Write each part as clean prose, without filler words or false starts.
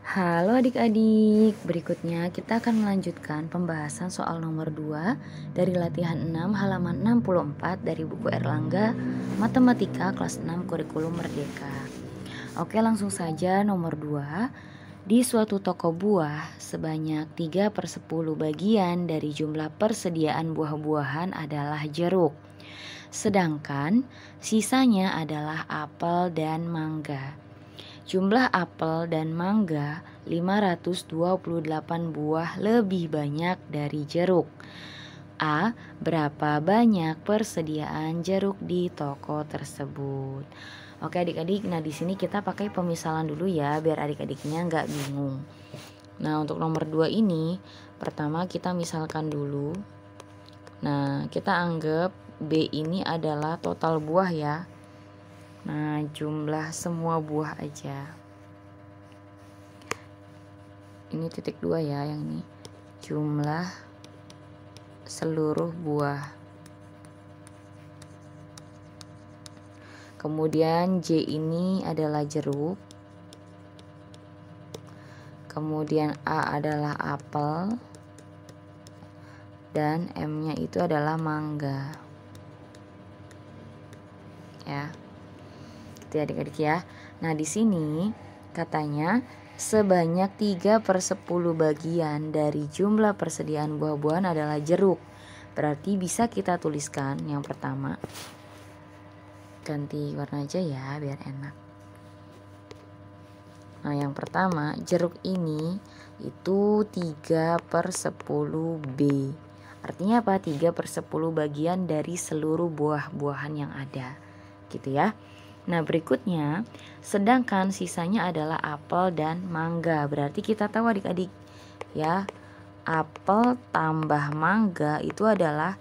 Halo adik-adik, berikutnya kita akan melanjutkan pembahasan soal nomor 2 dari latihan 6 halaman 64 dari buku Erlangga Matematika kelas 6 Kurikulum Merdeka. Oke, langsung saja nomor 2. Di suatu toko buah, sebanyak 3/10 bagian dari jumlah persediaan buah-buahan adalah jeruk. Sedangkan sisanya adalah apel dan mangga. Jumlah apel dan mangga 528 buah lebih banyak dari jeruk. A. Berapa banyak persediaan jeruk di toko tersebut? Oke adik-adik, nah di sini kita pakai pemisalan dulu ya biar adik-adiknya nggak bingung. Nah untuk nomor 2 ini, pertama kita misalkan dulu. Nah kita anggap B ini adalah total buah ya. Nah jumlah semua buah aja. Ini titik 2 ya, yang ini jumlah seluruh buah. Kemudian J ini adalah jeruk. Kemudian A adalah apel. Dan M-nya itu adalah mangga. Ya. Gitu ya adik-adik ya. Nah, di sini katanya sebanyak 3/10 bagian dari jumlah persediaan buah-buahan adalah jeruk. Berarti bisa kita tuliskan yang pertama. Ganti warna aja ya biar enak. Nah, yang pertama, jeruk ini itu 3/10 B. Artinya apa? 3/10 bagian dari seluruh buah-buahan yang ada. Gitu ya. Nah, berikutnya, sedangkan sisanya adalah apel dan mangga. Berarti kita tahu adik-adik ya, apel tambah mangga itu adalah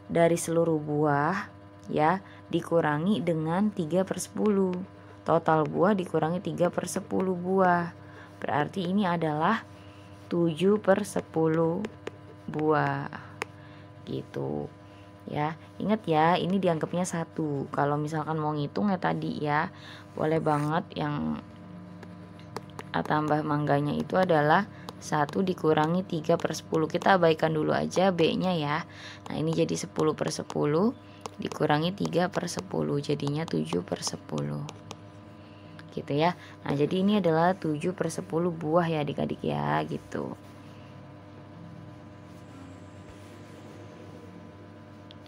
dari seluruh buah ya, dikurangi dengan 3/10. Total buah dikurangi 3/10 buah. Berarti ini adalah 7/10 buah. Gitu. Ya, ingat ya, ini dianggapnya 1. Kalau misalkan mau ngitung ya tadi ya, boleh banget yang A tambah mangganya itu adalah 1 dikurangi 3/10. Kita abaikan dulu aja B-nya ya. Nah, ini jadi 10/10 dikurangi 3/10, jadinya 7/10. Gitu ya. Nah, jadi ini adalah 7/10 buah ya adik-adik ya, gitu.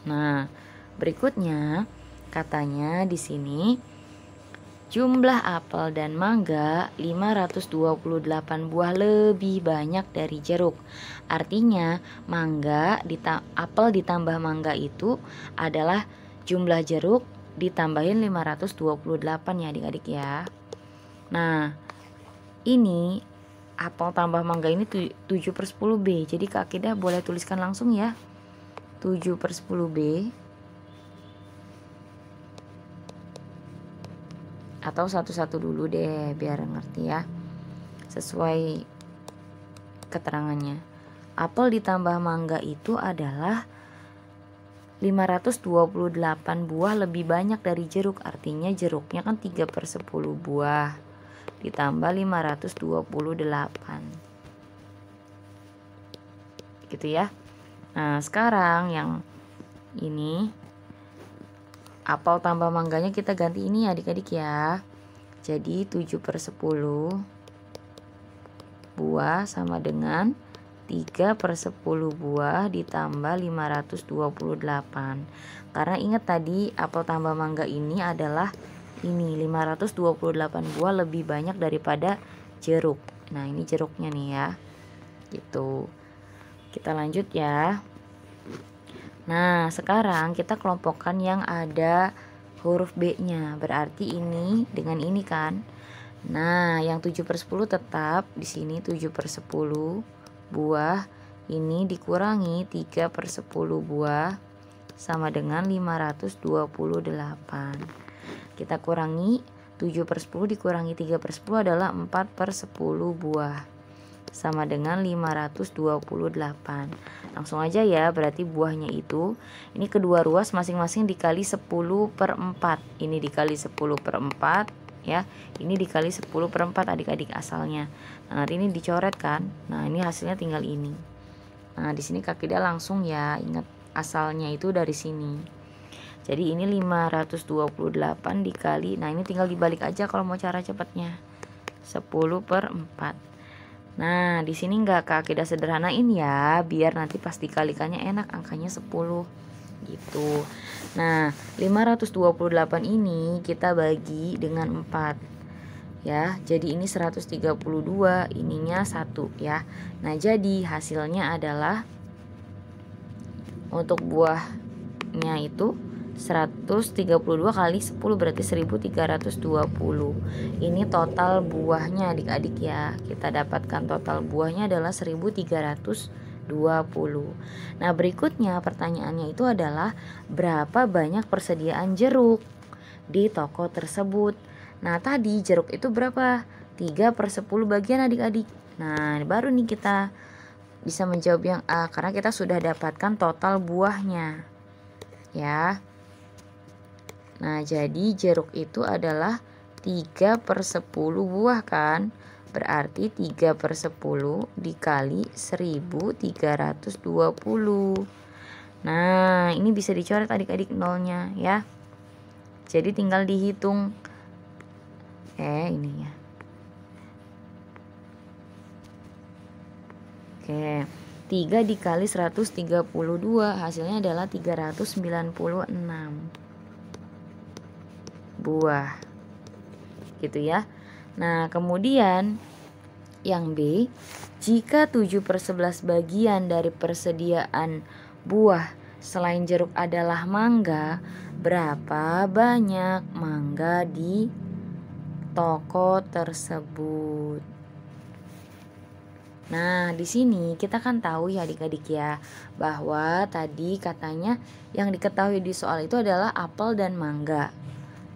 Nah, berikutnya katanya di sini jumlah apel dan mangga 528 buah lebih banyak dari jeruk. Artinya apel ditambah mangga itu adalah jumlah jeruk ditambahin 528 ya adik-adik ya. Nah, ini apel tambah mangga ini 7/10 B. Jadi Kak Akidah boleh tuliskan langsung ya. 7/10 B atau satu-satu dulu deh biar ngerti ya, sesuai keterangannya. Apel ditambah mangga itu adalah 528 buah lebih banyak dari jeruk. Artinya jeruknya kan 3/10 buah ditambah 528 gitu ya. Nah, sekarang yang ini apel tambah mangganya kita ganti ini adik-adik ya. Jadi 7/10 buah sama dengan 3/10 buah ditambah 528. Karena ingat tadi apel tambah mangga ini adalah ini 528 buah lebih banyak daripada jeruk. Nah, ini jeruknya nih ya. Gitu. Kita lanjut ya. Nah, sekarang kita kelompokkan yang ada huruf B-nya. Berarti ini dengan ini kan. Nah, yang 7/10 tetap di sini 7/10 buah. Ini dikurangi 3/10 buah sama dengan 528. Kita kurangi 7/10 dikurangi 3/10 adalah 4/10 buah. Sama dengan 528. Langsung aja ya, berarti buahnya itu ini kedua ruas masing-masing dikali 10/4. Ini dikali 10/4 ya. Ini dikali 10/4 adik-adik asalnya. Nah, nanti ini dicoret kan. Nah, ini hasilnya tinggal ini. Nah, di sini Kak Kida langsung ya, ingat asalnya itu dari sini. Jadi ini 528 dikali, nah ini tinggal dibalik aja kalau mau cara cepatnya. 10/4. Nah, di sini enggak Kak Kida sederhanain ya, biar nanti pas dikalikannya enak, angkanya 10 gitu. Nah, 528 ini kita bagi dengan 4 ya. Jadi ini 132, ininya 1 ya. Nah, jadi hasilnya adalah untuk buahnya itu 132 kali 10 berarti 1320. Ini total buahnya adik-adik ya. Kita dapatkan total buahnya adalah 1320. Nah, berikutnya pertanyaannya itu adalah berapa banyak persediaan jeruk di toko tersebut. Nah, tadi jeruk itu berapa? 3/10 bagian adik-adik. Nah, baru nih kita bisa menjawab yang A karena kita sudah dapatkan total buahnya ya. Nah, jadi jeruk itu adalah 3/10 buah kan. Berarti 3/10 dikali 1320. Nah, ini bisa dicoret adik-adik nolnya ya. Jadi tinggal dihitung. Ini ya. Oke. 3 dikali 132 hasilnya adalah 396 buah gitu ya. Nah, kemudian yang B, jika 7/11 bagian dari persediaan buah selain jeruk adalah mangga, berapa banyak mangga di toko tersebut? Nah, di sini kita kan tahu ya adik-adik ya, bahwa tadi katanya yang diketahui di soal itu adalah apel dan mangga.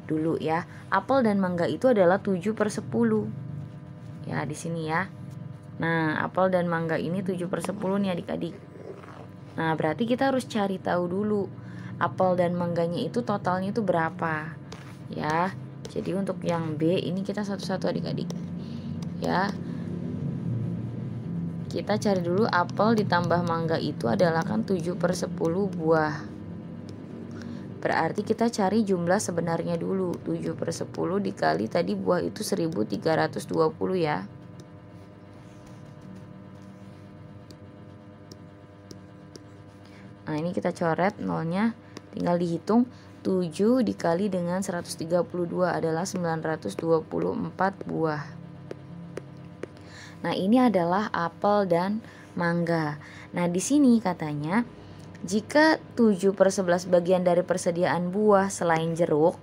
Dulu ya, apel dan mangga itu adalah 7/10 ya di sini ya. Nah, apel dan mangga ini 7/10 nih adik-adik. Nah, berarti kita harus cari tahu dulu apel dan mangganya itu totalnya itu berapa ya. Jadi untuk yang B ini kita satu-satu adik-adik ya. Kita cari dulu apel ditambah mangga itu adalah kan 7/10 buah. Berarti kita cari jumlah sebenarnya dulu. 7/10 dikali tadi buah itu 1320 ya. Nah, ini kita coret nolnya, tinggal dihitung. 7 dikali dengan 132 adalah 924 buah. Nah, ini adalah apel dan mangga. Nah, di sini katanya jika 7/11 bagian dari persediaan buah selain jeruk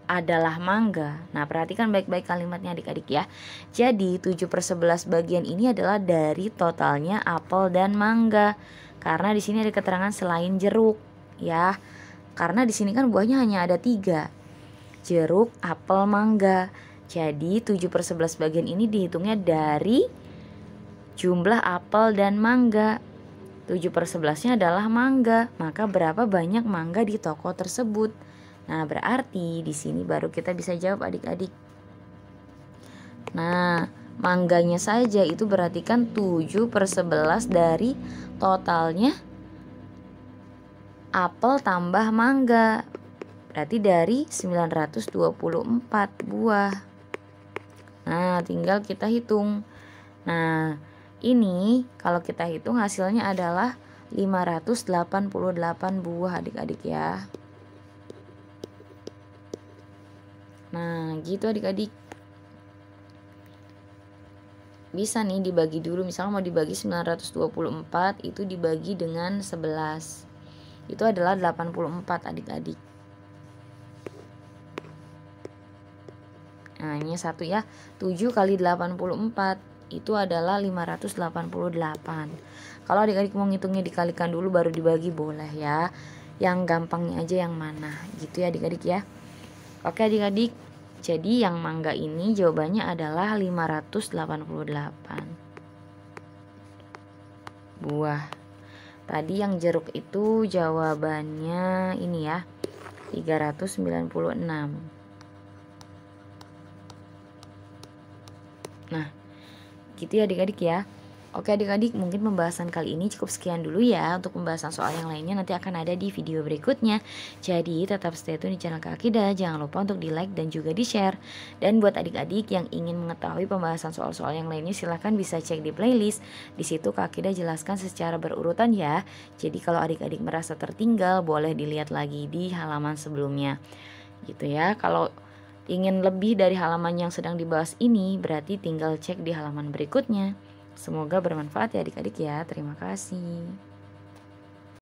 adalah mangga. Nah, perhatikan baik-baik kalimatnya adik-adik ya. Jadi 7/11 bagian ini adalah dari totalnya apel dan mangga. Karena di sini ada keterangan selain jeruk ya. Karena di sini kan buahnya hanya ada 3. Jeruk, apel, mangga. Jadi 7/11 bagian ini dihitungnya dari jumlah apel dan mangga. 7/11-nya adalah mangga, maka berapa banyak mangga di toko tersebut? Nah, berarti di sini baru kita bisa jawab adik-adik. Nah, mangganya saja itu berarti kan 7/11 dari totalnya apel tambah mangga. Berarti dari 924 buah. Nah, tinggal kita hitung. Nah, ini kalau kita hitung hasilnya adalah 588 buah adik-adik ya. Nah, gitu adik-adik. Bisa nih dibagi dulu, misalnya mau dibagi 924 itu dibagi dengan 11. Itu adalah 84 adik-adik. Nah, ini satu ya. 7 kali 84 itu adalah 588. Kalau adik-adik mau ngitungnya dikalikan dulu baru dibagi boleh ya. Yang gampangnya aja yang mana gitu ya adik-adik ya. Oke adik-adik, jadi yang mangga ini jawabannya adalah 588 buah. Tadi yang jeruk itu jawabannya ini ya, 396. Nah, gitu ya adik-adik ya. Oke adik-adik, mungkin pembahasan kali ini cukup sekian dulu ya. Untuk pembahasan soal yang lainnya nanti akan ada di video berikutnya. Jadi tetap stay tune di channel Kak Akidah. Jangan lupa untuk di like dan juga di share. Dan buat adik-adik yang ingin mengetahui pembahasan soal-soal yang lainnya, silahkan bisa cek di playlist. Di situ Kak Akidah jelaskan secara berurutan ya. Jadi kalau adik-adik merasa tertinggal, boleh dilihat lagi di halaman sebelumnya. Gitu ya. Kalau ingin lebih dari halaman yang sedang dibahas ini, berarti tinggal cek di halaman berikutnya. Semoga bermanfaat ya adik-adik ya. Terima kasih.